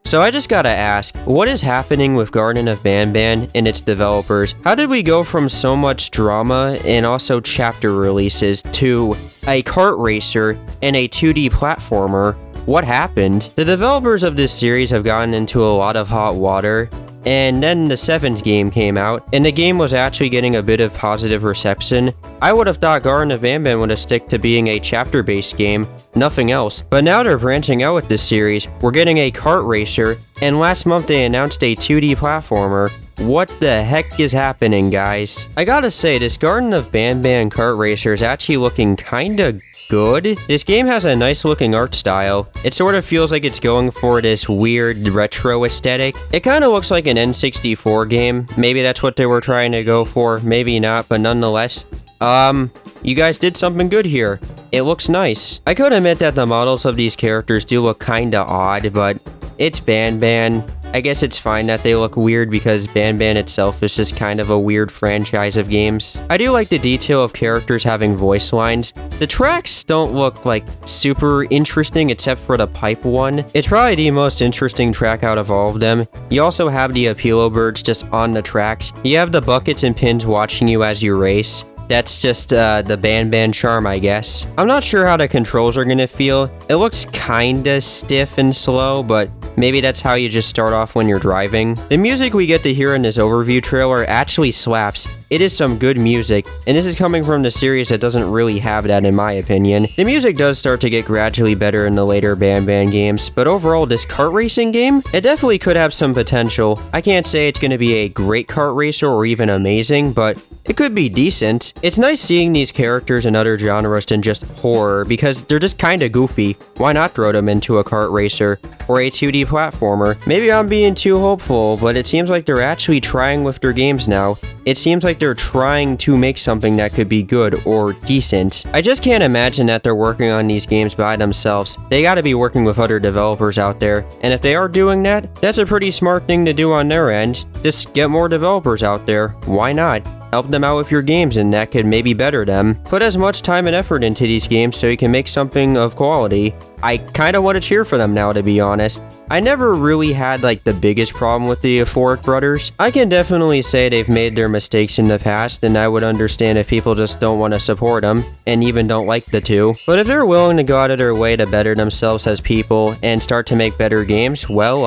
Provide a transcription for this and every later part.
So I just gotta ask, what is happening with Garten of Banban and its developers? How did we go from so much drama and also chapter releases to a kart racer and a 2D platformer? What happened? The developers of this series have gotten into a lot of hot water, and then the 7th game came out, and the game was actually getting a bit of positive reception. I would have thought Garten of Banban would have stick to being a chapter-based game, nothing else. But now they're branching out with this series. We're getting a kart racer, and last month they announced a 2D platformer. What the heck is happening, guys? I gotta say, this Garten of Banban kart racer is actually looking kinda good. This game has a nice looking art style. It sort of feels like it's going for this weird retro aesthetic. It kind of looks like an N64 game. Maybe that's what they were trying to go for, maybe not, but nonetheless. You guys did something good here. It looks nice. I could admit that the models of these characters do look kinda odd, but it's Banban. I guess it's fine that they look weird because Banban itself is just kind of a weird franchise of games. I do like the detail of characters having voice lines. The tracks don't look like super interesting except for the pipe one. It's probably the most interesting track out of all of them. You also have the Apilo birds just on the tracks. You have the buckets and pins watching you as you race. That's just the Banban charm, I guess. I'm not sure how the controls are gonna feel. It looks kinda stiff and slow, but maybe that's how you just start off when you're driving. The music we get to hear in this overview trailer actually slaps. It is some good music, and this is coming from the series that doesn't really have that in my opinion. The music does start to get gradually better in the later Banban games, but overall this kart racing game, it definitely could have some potential. I can't say it's gonna be a great kart racer or even amazing, but it could be decent. It's nice seeing these characters in other genres than just horror, because they're just kinda goofy. Why not throw them into a kart racer or a 2D platformer? Maybe I'm being too hopeful, but it seems like they're actually trying with their games now. It seems like they're trying to make something that could be good or decent. I just can't imagine that they're working on these games by themselves. They gotta be working with other developers out there, and if they are doing that, that's a pretty smart thing to do on their end. Just get more developers out there. Why not? Help them out with your games and that could maybe better them. Put as much time and effort into these games so you can make something of quality. I kinda want to cheer for them now, to be honest. I never really had like the biggest problem with the Euphoric brothers. I can definitely say they've made their mistakes in the past, and I would understand if people just don't want to support them and even don't like the two. But if they're willing to go out of their way to better themselves as people and start to make better games, well,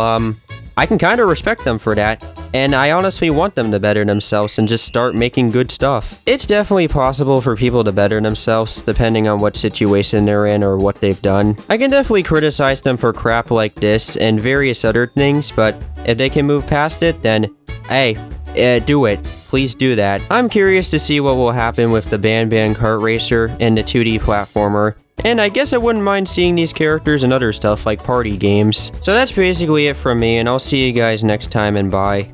I can kind of respect them for that, and I honestly want them to better themselves and just start making good stuff. It's definitely possible for people to better themselves, depending on what situation they're in or what they've done. I can definitely criticize them for crap like this and various other things, but if they can move past it, then, hey, do it. Please do that. I'm curious to see what will happen with the Banban kart racer and the 2D platformer. And I guess I wouldn't mind seeing these characters in other stuff like party games. So that's basically it from me, and I'll see you guys next time, and bye.